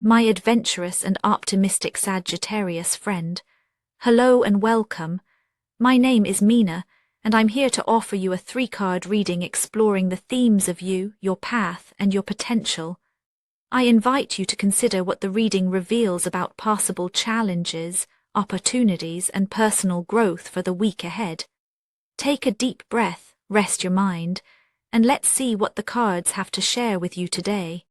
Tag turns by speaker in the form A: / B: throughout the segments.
A: My adventurous and optimistic Sagittarius friend. Hello and welcome. My name is Mina, and I'm here to offer you a 3-card reading exploring the themes of you, your path, and your potential. I invite you to consider what the reading reveals about possible challenges, opportunities, and personal growth for the week ahead. Take a deep breath, rest your mind, and let's see what the cards have to share with you today.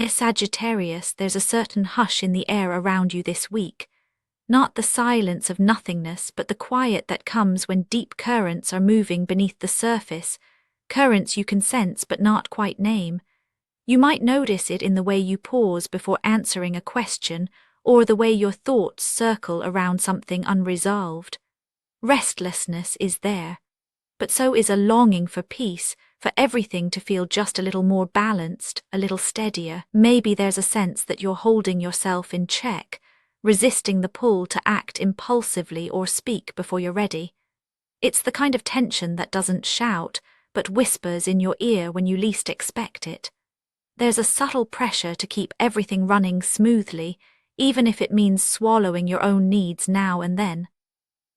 A: Sagittarius, there's a certain hush in the air around you this week. Not the silence of nothingness, but the quiet that comes when deep currents are moving beneath the surface, currents you can sense but not quite name. You might notice it in the way you pause before answering a question, or the way your thoughts circle around something unresolved. Restlessness is there, but so is a longing for peace, for everything to feel just a little more balanced, a little steadier. Maybe there's a sense that you're holding yourself in check, resisting the pull to act impulsively or speak before you're ready. It's the kind of tension that doesn't shout, but whispers in your ear when you least expect it. There's a subtle pressure to keep everything running smoothly, even if it means swallowing your own needs now and then.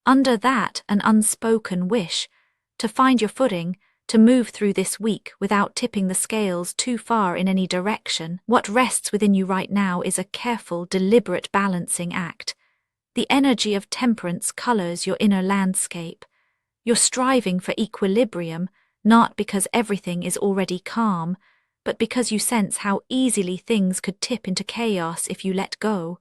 A: Under that, an unspoken wish to find your footing, to move through this week without tipping the scales too far in any direction. What rests within you right now is a careful, deliberate balancing act. The energy of temperance colors your inner landscape. You're striving for equilibrium, not because everything is already calm, but because you sense how easily things could tip into chaos if you let go.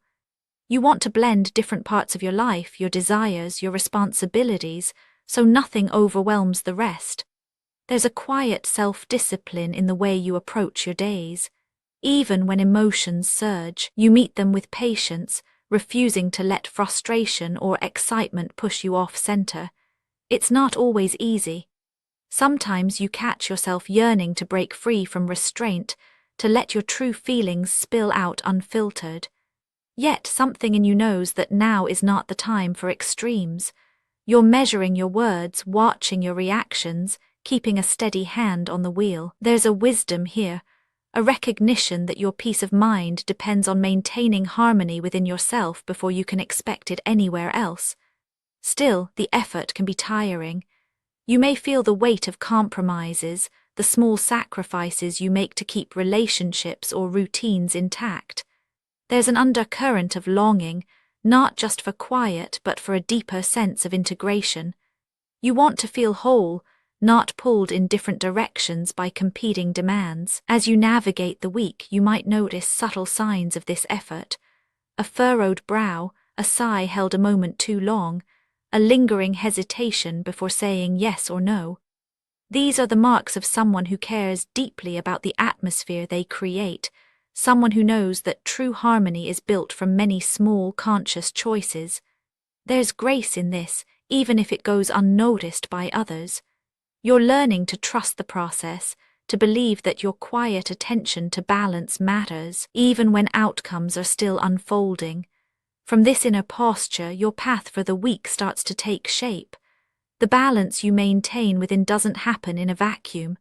A: You want to blend different parts of your life, your desires, your responsibilities, so nothing overwhelms the rest. There's a quiet self-discipline in the way you approach your days. Even when emotions surge, you meet them with patience, refusing to let frustration or excitement push you off center. It's not always easy. Sometimes you catch yourself yearning to break free from restraint, to let your true feelings spill out unfiltered. Yet something in you knows that now is not the time for extremes. You're measuring your words, watching your reactions, keeping a steady hand on the wheel. There's a wisdom here, a recognition that your peace of mind depends on maintaining harmony within yourself before you can expect it anywhere else. Still, the effort can be tiring. You may feel the weight of compromises, the small sacrifices you make to keep relationships or routines intact. There's an undercurrent of longing, not just for quiet but for a deeper sense of integration. You want to feel whole, not pulled in different directions by competing demands. As you navigate the week, you might notice subtle signs of this effort. A furrowed brow, a sigh held a moment too long, a lingering hesitation before saying yes or no. These are the marks of someone who cares deeply about the atmosphere they create, someone who knows that true harmony is built from many small, conscious choices. There's grace in this, even if it goes unnoticed by others. You're learning to trust the process, to believe that your quiet attention to balance matters, even when outcomes are still unfolding. From this inner posture, your path for the week starts to take shape. The balance you maintain within doesn't happen in a vacuum.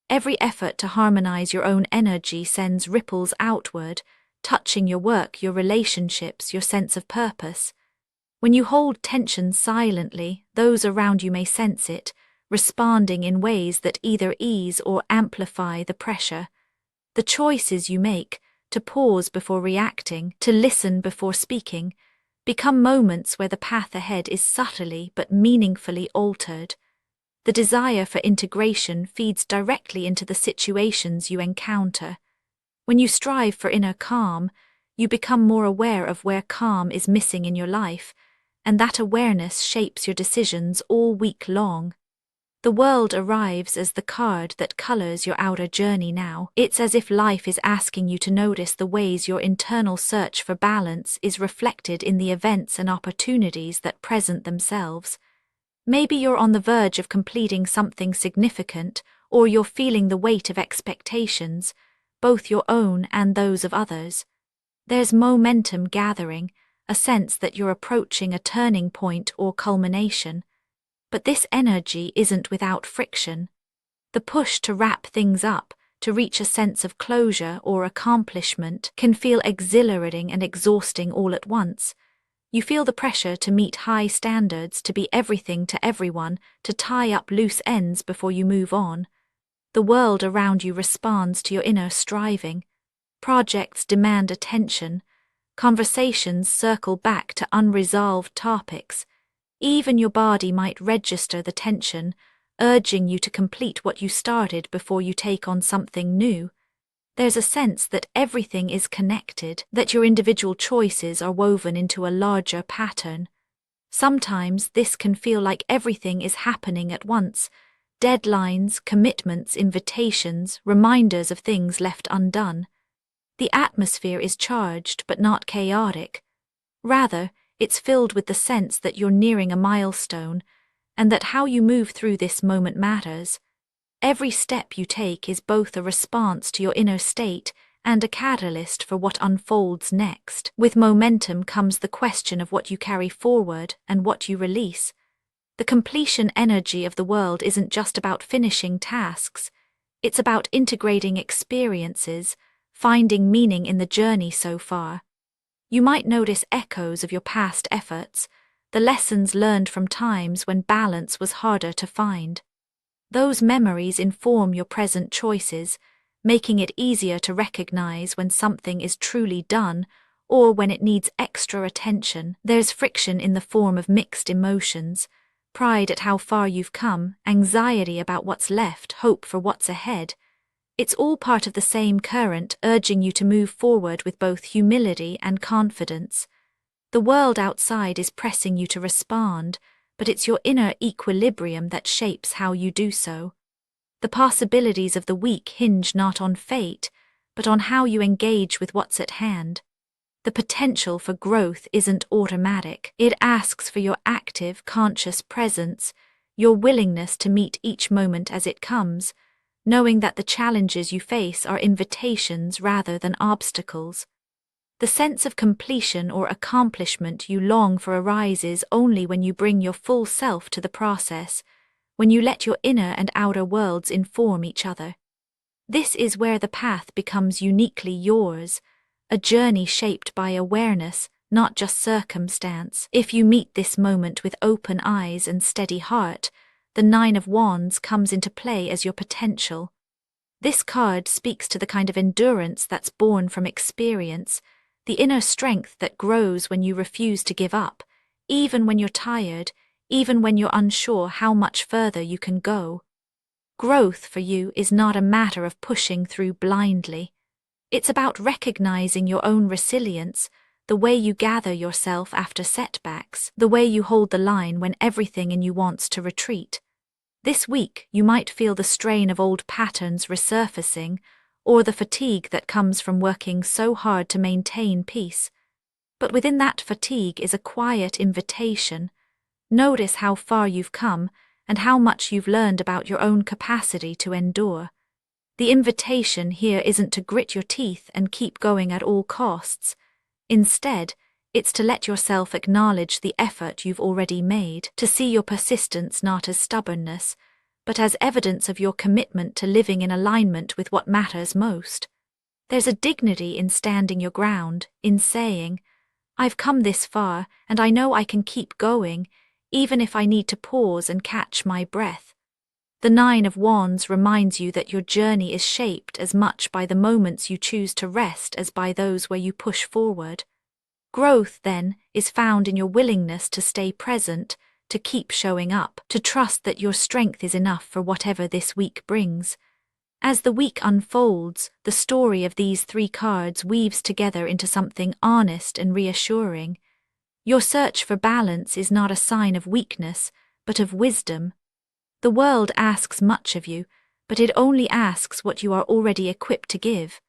A: Every effort to harmonize your own energy sends ripples outward, touching your work, your relationships, your sense of purpose. When you hold tension silently, those around you may sense it, responding in ways that either ease or amplify the pressure. The choices you make, to pause before reacting, to listen before speaking, become moments where the path ahead is subtly but meaningfully altered. The desire for integration feeds directly into the situations you encounter. When you strive for inner calm, you become more aware of where calm is missing in your life, and that awareness shapes your decisions all week long. The world arrives as the card that colors your outer journey now. It's as if life is asking you to notice the ways your internal search for balance is reflected in the events and opportunities that present themselves. Maybe you're on the verge of completing something significant, or you're feeling the weight of expectations, both your own and those of others. There's momentum gathering, a sense that you're approaching a turning point or culmination. But this energy isn't without friction. The push to wrap things up, to reach a sense of closure or accomplishment, can feel exhilarating and exhausting all at once. You feel the pressure to meet high standards, to be everything to everyone, to tie up loose ends before you move on. The world around you responds to your inner striving. Projects demand attention. Conversations circle back to unresolved topics. Even your body might register the tension, urging you to complete what you started before you take on something new. There's a sense that everything is connected, that your individual choices are woven into a larger pattern. Sometimes this can feel like everything is happening at once. Deadlines, commitments, invitations, reminders of things left undone. The atmosphere is charged but not chaotic. Rather, it's filled with the sense that you're nearing a milestone, and that how you move through this moment matters. Every step you take is both a response to your inner state and a catalyst for what unfolds next. With momentum comes the question of what you carry forward and what you release. The completion energy of the world isn't just about finishing tasks. It's about integrating experiences, finding meaning in the journey so far. You might notice echoes of your past efforts, the lessons learned from times when balance was harder to find. Those memories inform your present choices, making it easier to recognize when something is truly done or when it needs extra attention. There's friction in the form of mixed emotions, pride at how far you've come, anxiety about what's left, hope for what's ahead. It's all part of the same current, urging you to move forward with both humility and confidence. The world outside is pressing you to respond, but it's your inner equilibrium that shapes how you do so. The possibilities of the week hinge not on fate, but on how you engage with what's at hand. The potential for growth isn't automatic. It asks for your active, conscious presence, your willingness to meet each moment as it comes, knowing that the challenges you face are invitations rather than obstacles. The sense of completion or accomplishment you long for arises only when you bring your full self to the process, when you let your inner and outer worlds inform each other. This is where the path becomes uniquely yours, a journey shaped by awareness, not just circumstance. If you meet this moment with open eyes and steady heart, the 9 of Wands comes into play as your potential. This card speaks to the kind of endurance that's born from experience, the inner strength that grows when you refuse to give up, even when you're tired, even when you're unsure how much further you can go. Growth for you is not a matter of pushing through blindly. It's about recognizing your own resilience, the way you gather yourself after setbacks, the way you hold the line when everything in you wants to retreat. This week, you might feel the strain of old patterns resurfacing, or the fatigue that comes from working so hard to maintain peace. But within that fatigue is a quiet invitation. Notice how far you've come and how much you've learned about your own capacity to endure. The invitation here isn't to grit your teeth and keep going at all costs. Instead, it's to let yourself acknowledge the effort you've already made, to see your persistence not as stubbornness, but as evidence of your commitment to living in alignment with what matters most. There's a dignity in standing your ground, in saying, "I've come this far, and I know I can keep going, even if I need to pause and catch my breath." The 9 of Wands reminds you that your journey is shaped as much by the moments you choose to rest as by those where you push forward. Growth, then, is found in your willingness to stay present, to keep showing up, to trust that your strength is enough for whatever this week brings. As the week unfolds, the story of these 3 cards weaves together into something honest and reassuring. Your search for balance is not a sign of weakness, but of wisdom. The world asks much of you, but it only asks what you are already equipped to give.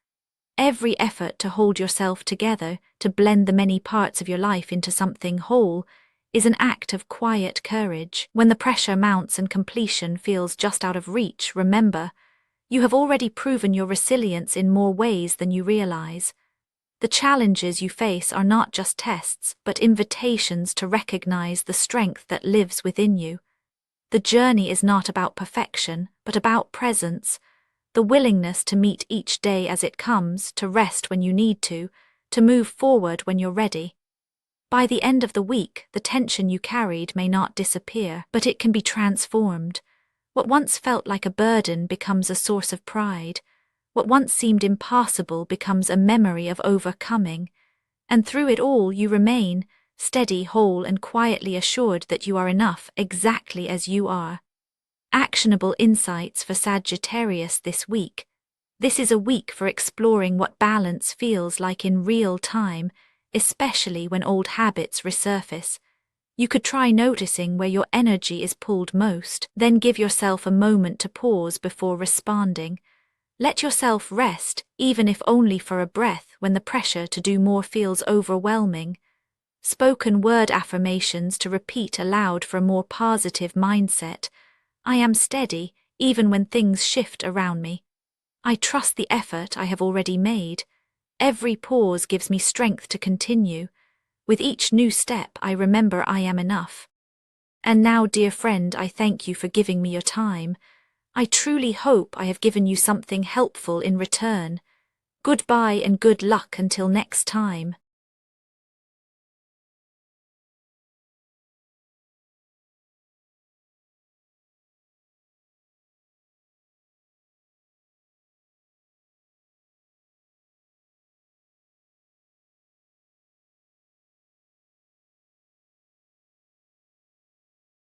A: Every effort to hold yourself together, to blend the many parts of your life into something whole, is an act of quiet courage. When the pressure mounts and completion feels just out of reach, remember, You have already proven your resilience in more ways than you realize. The challenges you face are not just tests, but invitations to recognize the strength that lives within you. The journey is not about perfection, but about presence, the willingness to meet each day as it comes, to rest when you need to move forward when you're ready. By the end of the week, the tension you carried may not disappear, but it can be transformed. What once felt like a burden becomes a source of pride. What once seemed impossible becomes a memory of overcoming. And through it all you remain, steady, whole, and quietly assured that you are enough exactly as you are. Actionable insights for Sagittarius this week. This is a week for exploring what balance feels like in real time, especially when old habits resurface. You could try noticing where your energy is pulled most, then give yourself a moment to pause before responding. Let yourself rest, even if only for a breath, when the pressure to do more feels overwhelming. Spoken word affirmations to repeat aloud for a more positive mindset. I am steady, even when things shift around me. I trust the effort I have already made. Every pause gives me strength to continue. With each new step, I remember I am enough. And now, dear friend, I thank you for giving me your time. I truly hope I have given you something helpful in return. Goodbye and good luck until next time.